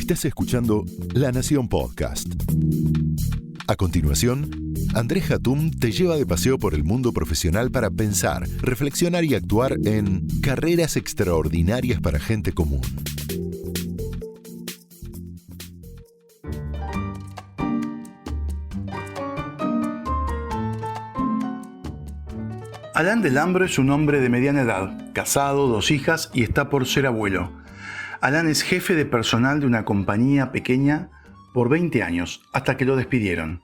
Estás escuchando La Nación Podcast. A continuación, Andrés Hatum te lleva de paseo por el mundo profesional para pensar, reflexionar y actuar en carreras extraordinarias para gente común. Alain Delambre es un hombre de mediana edad, casado, 2 hijas y está por ser abuelo. Alain es jefe de personal de una compañía pequeña por 20 años, hasta que lo despidieron.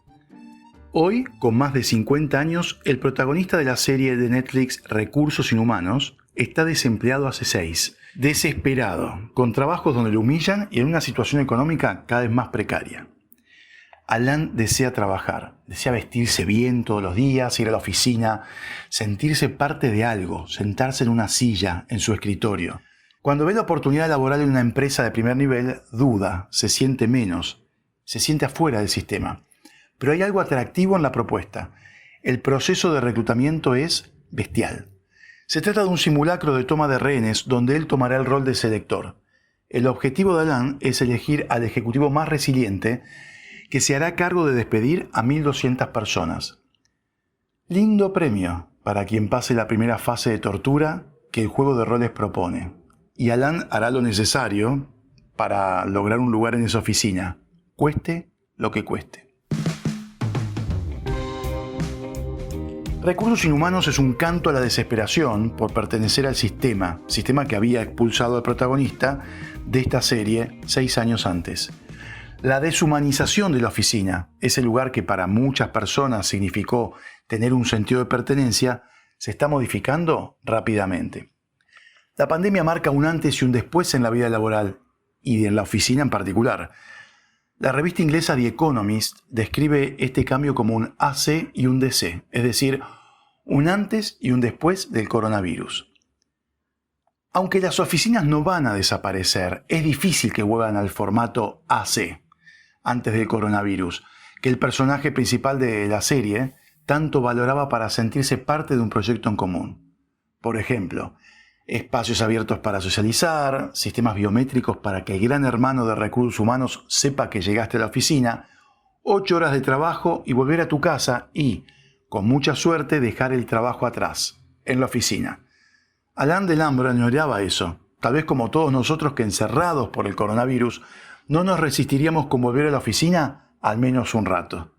Hoy, con más de 50 años, el protagonista de la serie de Netflix Recursos Inhumanos está desempleado hace 6, desesperado, con trabajos donde lo humillan y en una situación económica cada vez más precaria. Alain desea trabajar, desea vestirse bien todos los días, ir a la oficina, sentirse parte de algo, sentarse en una silla, en su escritorio. Cuando ve la oportunidad laboral en una empresa de primer nivel, duda, se siente menos, se siente afuera del sistema. Pero hay algo atractivo en la propuesta. El proceso de reclutamiento es bestial. Se trata de un simulacro de toma de rehenes donde él tomará el rol de selector. El objetivo de Alain es elegir al ejecutivo más resiliente que se hará cargo de despedir a 1.200 personas. Lindo premio para quien pase la primera fase de tortura que el juego de roles propone. Y Alain hará lo necesario para lograr un lugar en esa oficina, cueste lo que cueste. Recursos Inhumanos es un canto a la desesperación por pertenecer al sistema que había expulsado al protagonista de esta serie 6 años antes. La deshumanización de la oficina, ese lugar que para muchas personas significó tener un sentido de pertenencia, se está modificando rápidamente. La pandemia marca un antes y un después en la vida laboral, y en la oficina en particular. La revista inglesa The Economist describe este cambio como un AC y un DC, es decir, un antes y un después del coronavirus. Aunque las oficinas no van a desaparecer, es difícil que vuelvan al formato AC, antes del coronavirus, que el personaje principal de la serie tanto valoraba para sentirse parte de un proyecto en común. Por ejemplo, espacios abiertos para socializar, sistemas biométricos para que el gran hermano de recursos humanos sepa que llegaste a la oficina, 8 horas de trabajo y volver a tu casa y, con mucha suerte, dejar el trabajo atrás, en la oficina. Alain Delambre añoraba eso, tal vez como todos nosotros que encerrados por el coronavirus no nos resistiríamos con volver a la oficina al menos un rato.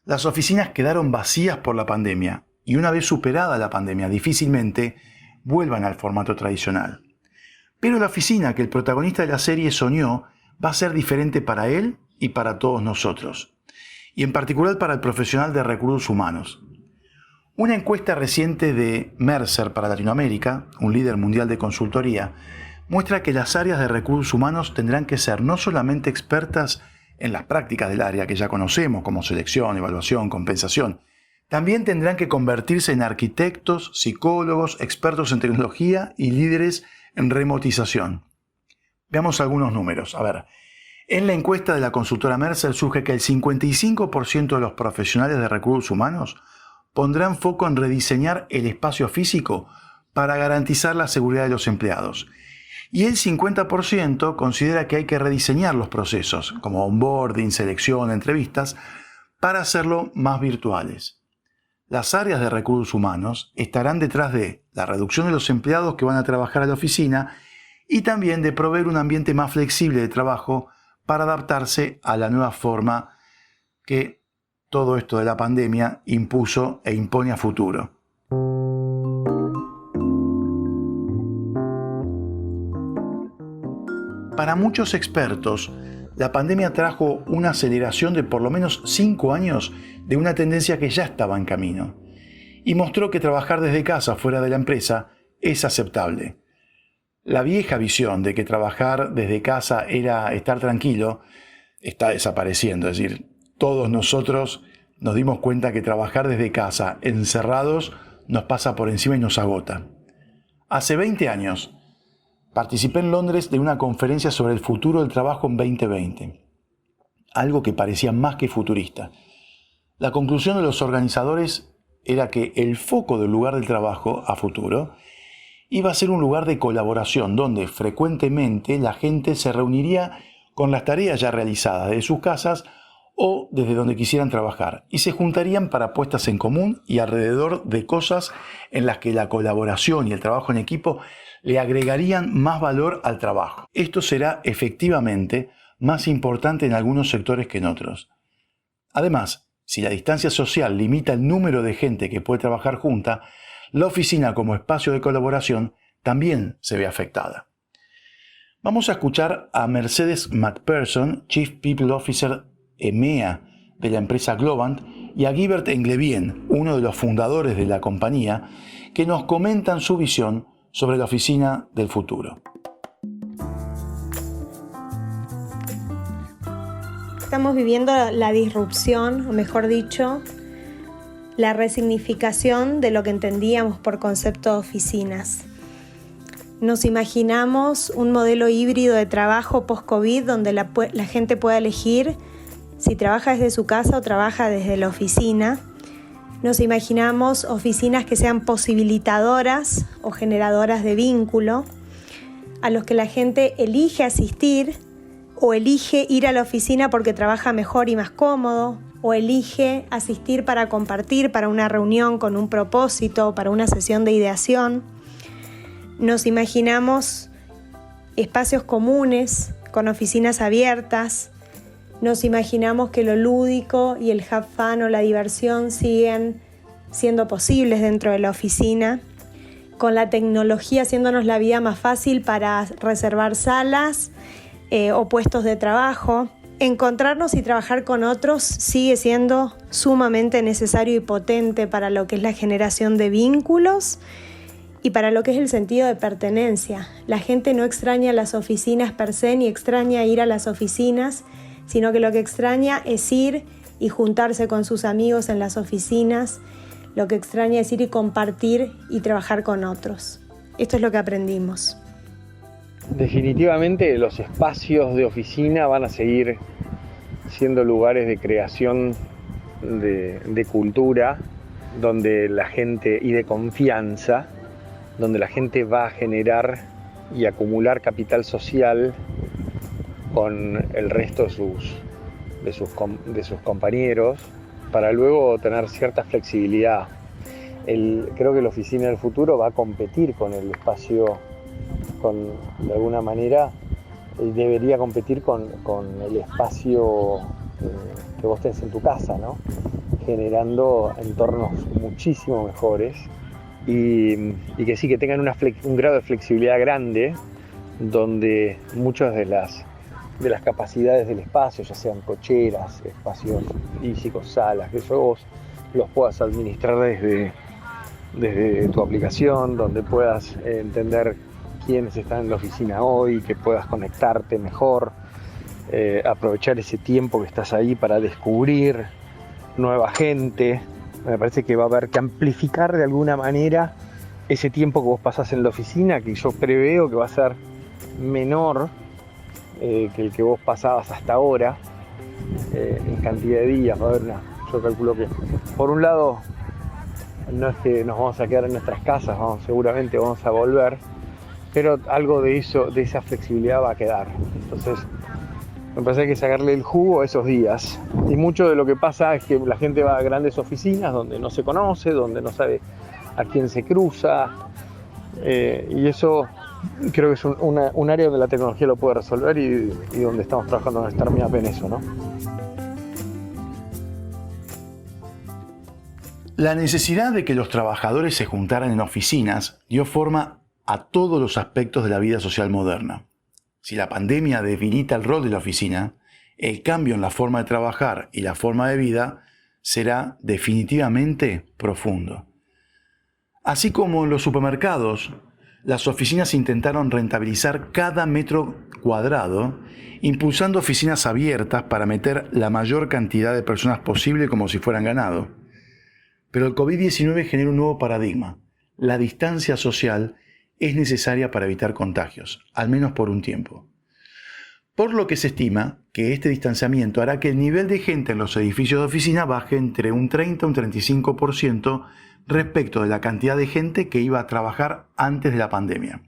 Las oficinas quedaron vacías por la pandemia y una vez superada la pandemia difícilmente vuelvan al formato tradicional. Pero la oficina que el protagonista de la serie soñó va a ser diferente para él y para todos nosotros, y en particular para el profesional de recursos humanos. Una encuesta reciente de Mercer para Latinoamérica, un líder mundial de consultoría, muestra que las áreas de recursos humanos tendrán que ser no solamente expertas en las prácticas del área que ya conocemos, como selección, evaluación, compensación, también tendrán que convertirse en arquitectos, psicólogos, expertos en tecnología y líderes en remotización. Veamos algunos números. En la encuesta de la consultora Mercer surge que el 55% de los profesionales de recursos humanos pondrán foco en rediseñar el espacio físico para garantizar la seguridad de los empleados. Y el 50% considera que hay que rediseñar los procesos, como onboarding, selección, entrevistas, para hacerlo más virtuales. Las áreas de recursos humanos estarán detrás de la reducción de los empleados que van a trabajar a la oficina y también de proveer un ambiente más flexible de trabajo para adaptarse a la nueva forma que todo esto de la pandemia impuso e impone a futuro. Para muchos expertos, la pandemia trajo una aceleración de por lo menos 5 años de una tendencia que ya estaba en camino y mostró que trabajar desde casa fuera de la empresa es aceptable. La vieja visión de que trabajar desde casa era estar tranquilo está desapareciendo, es decir, todos nosotros nos dimos cuenta que trabajar desde casa, encerrados, nos pasa por encima y nos agota. Hace 20 años, participé en Londres de una conferencia sobre el futuro del trabajo en 2020, algo que parecía más que futurista. La conclusión de los organizadores era que el foco del lugar del trabajo a futuro iba a ser un lugar de colaboración donde frecuentemente la gente se reuniría con las tareas ya realizadas desde sus casas o desde donde quisieran trabajar, y se juntarían para puestas en común y alrededor de cosas en las que la colaboración y el trabajo en equipo le agregarían más valor al trabajo. Esto será efectivamente más importante en algunos sectores que en otros. Además, si la distancia social limita el número de gente que puede trabajar junta, la oficina como espacio de colaboración también se ve afectada. Vamos a escuchar a Mercedes McPherson, Chief People Officer EMEA de la empresa Globant, y a Guibert Englebien, uno de los fundadores de la compañía, que nos comentan su visión sobre la oficina del futuro. Estamos viviendo la disrupción, o mejor dicho, la resignificación de lo que entendíamos por concepto de oficinas. Nos imaginamos un modelo híbrido de trabajo post-COVID donde la gente pueda elegir si trabaja desde su casa o trabaja desde la oficina. Nos imaginamos oficinas que sean posibilitadoras o generadoras de vínculo, a los que la gente elige asistir o elige ir a la oficina porque trabaja mejor y más cómodo, o elige asistir para compartir, para una reunión con un propósito, para una sesión de ideación. Nos imaginamos espacios comunes con oficinas abiertas. Nos imaginamos que lo lúdico y el have fun o la diversión siguen siendo posibles dentro de la oficina, con la tecnología haciéndonos la vida más fácil para reservar salas o puestos de trabajo. Encontrarnos y trabajar con otros sigue siendo sumamente necesario y potente para lo que es la generación de vínculos y para lo que es el sentido de pertenencia. La gente no extraña las oficinas per se ni extraña ir a las oficinas, sino que lo que extraña es ir y juntarse con sus amigos en las oficinas. Lo que extraña es ir y compartir y trabajar con otros. Esto es lo que aprendimos. Definitivamente los espacios de oficina van a seguir siendo lugares de creación de cultura, donde la gente, y de confianza, donde la gente va a generar y acumular capital social con el resto de sus compañeros, para luego tener cierta flexibilidad. Creo que la oficina del futuro va a competir con el espacio, de alguna manera, debería competir con el espacio que vos tenés en tu casa, ¿no? Generando entornos muchísimo mejores y que sí, que tengan un grado de flexibilidad grande, donde muchas de las capacidades del espacio, ya sean cocheras, espacios físicos, salas, que eso vos los puedas administrar desde tu aplicación, donde puedas entender quiénes están en la oficina hoy, que puedas conectarte mejor, aprovechar ese tiempo que estás ahí para descubrir nueva gente. Me parece que va a haber que amplificar de alguna manera ese tiempo que vos pasás en la oficina, que yo preveo que va a ser menor que el que vos pasabas hasta ahora, en cantidad de días. Va a haber yo calculo que, por un lado, no es que nos vamos a quedar en nuestras casas, seguramente vamos a volver, pero algo de esa flexibilidad va a quedar. Entonces, me parece que hay que sacarle el jugo a esos días. Y mucho de lo que pasa es que la gente va a grandes oficinas donde no se conoce, donde no sabe a quién se cruza, y eso creo que es un área donde la tecnología lo puede resolver y donde estamos trabajando en Startup en eso, ¿no? La necesidad de que los trabajadores se juntaran en oficinas dio forma a todos los aspectos de la vida social moderna. Si la pandemia debilita el rol de la oficina, el cambio en la forma de trabajar y la forma de vida será definitivamente profundo. Así como en los supermercados, las oficinas intentaron rentabilizar cada metro cuadrado, impulsando oficinas abiertas para meter la mayor cantidad de personas posible como si fueran ganado. Pero el COVID-19 genera un nuevo paradigma. La distancia social es necesaria para evitar contagios, al menos por un tiempo. Por lo que se estima que este distanciamiento hará que el nivel de gente en los edificios de oficina baje entre un 30 y un 35% respecto de la cantidad de gente que iba a trabajar antes de la pandemia.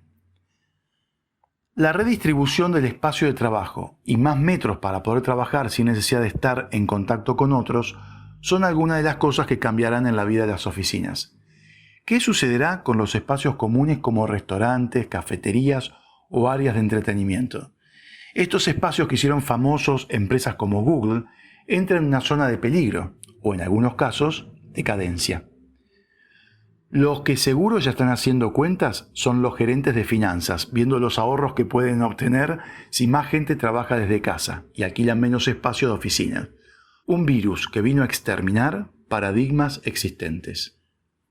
La redistribución del espacio de trabajo y más metros para poder trabajar sin necesidad de estar en contacto con otros son algunas de las cosas que cambiarán en la vida de las oficinas. ¿Qué sucederá con los espacios comunes como restaurantes, cafeterías o áreas de entretenimiento? Estos espacios que hicieron famosos empresas como Google entran en una zona de peligro o en algunos casos decadencia. Los que seguro ya están haciendo cuentas son los gerentes de finanzas, viendo los ahorros que pueden obtener si más gente trabaja desde casa y alquilan menos espacio de oficina. Un virus que vino a exterminar paradigmas existentes.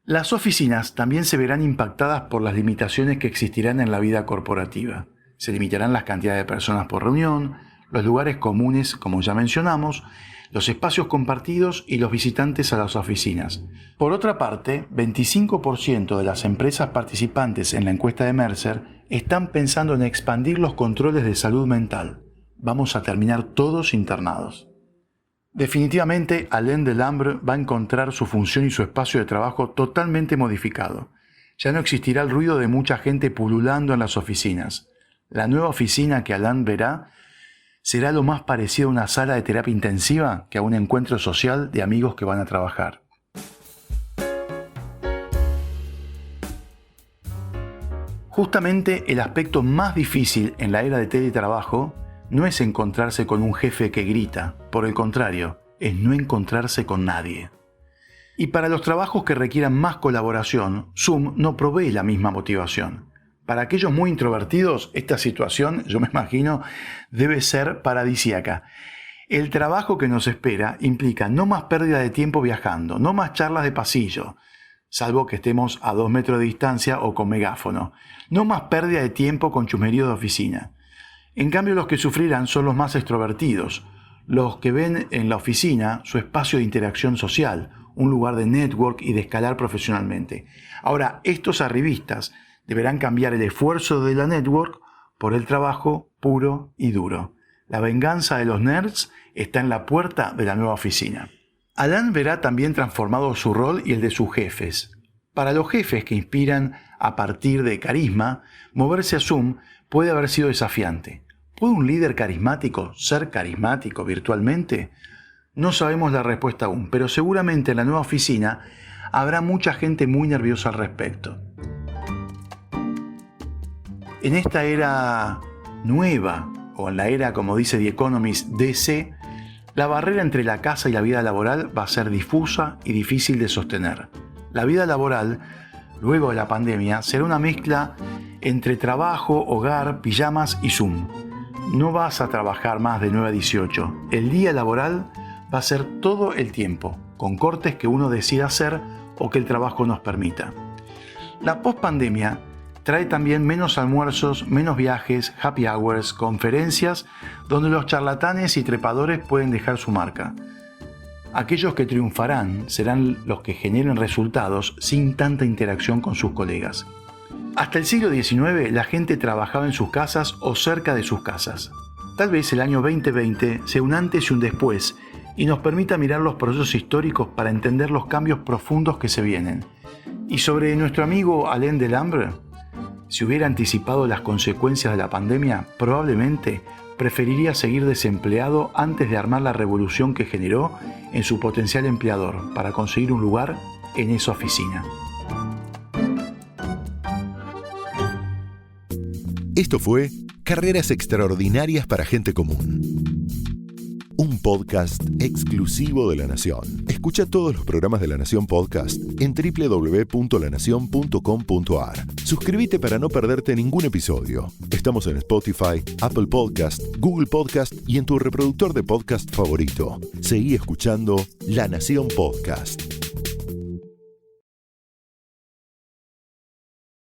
Las oficinas también se verán impactadas por las limitaciones que existirán en la vida corporativa. Se limitarán las cantidades de personas por reunión, los lugares comunes, como ya mencionamos, los espacios compartidos y los visitantes a las oficinas. Por otra parte, 25% de las empresas participantes en la encuesta de Mercer están pensando en expandir los controles de salud mental. Vamos a terminar todos internados. Definitivamente, Alain Delambre va a encontrar su función y su espacio de trabajo totalmente modificado. Ya no existirá el ruido de mucha gente pululando en las oficinas. La nueva oficina que Alain verá será lo más parecido a una sala de terapia intensiva que a un encuentro social de amigos que van a trabajar. Justamente el aspecto más difícil en la era de teletrabajo no es encontrarse con un jefe que grita, por el contrario, es no encontrarse con nadie. Y para los trabajos que requieran más colaboración, Zoom no provee la misma motivación. Para aquellos muy introvertidos, esta situación, yo me imagino, debe ser paradisíaca. El trabajo que nos espera implica no más pérdida de tiempo viajando, no más charlas de pasillo, salvo que estemos a 2 metros de distancia o con megáfono, no más pérdida de tiempo con chusmerío de oficina. En cambio, los que sufrirán son los más extrovertidos, los que ven en la oficina su espacio de interacción social, un lugar de network y de escalar profesionalmente. Ahora, estos arribistas deberán cambiar el esfuerzo de la network por el trabajo puro y duro. La venganza de los nerds está en la puerta de la nueva oficina. Alain verá también transformado su rol y el de sus jefes. Para los jefes que inspiran a partir de carisma, moverse a Zoom puede haber sido desafiante. ¿Puede un líder carismático ser carismático virtualmente? No sabemos la respuesta aún, pero seguramente en la nueva oficina habrá mucha gente muy nerviosa al respecto. En esta era nueva, o en la era, como dice The Economist, DC, la barrera entre la casa y la vida laboral va a ser difusa y difícil de sostener. La vida laboral, luego de la pandemia, será una mezcla entre trabajo, hogar, pijamas y Zoom. No vas a trabajar más de 9 a 18. El día laboral va a ser todo el tiempo, con cortes que uno decida hacer o que el trabajo nos permita. La pospandemia trae también menos almuerzos, menos viajes, happy hours, conferencias, donde los charlatanes y trepadores pueden dejar su marca. Aquellos que triunfarán serán los que generen resultados sin tanta interacción con sus colegas. Hasta el siglo XIX la gente trabajaba en sus casas o cerca de sus casas. Tal vez el año 2020 sea un antes y un después y nos permita mirar los procesos históricos para entender los cambios profundos que se vienen. Y sobre nuestro amigo Alain Delambre, si hubiera anticipado las consecuencias de la pandemia, probablemente preferiría seguir desempleado antes de armar la revolución que generó en su potencial empleador para conseguir un lugar en esa oficina. Esto fue Carreras Extraordinarias para Gente Común. Un podcast exclusivo de La Nación. Escucha todos los programas de La Nación Podcast en www.lanacion.com.ar. Suscríbete para no perderte ningún episodio. Estamos en Spotify, Apple Podcast, Google Podcast y en tu reproductor de podcast favorito. Seguí escuchando La Nación Podcast.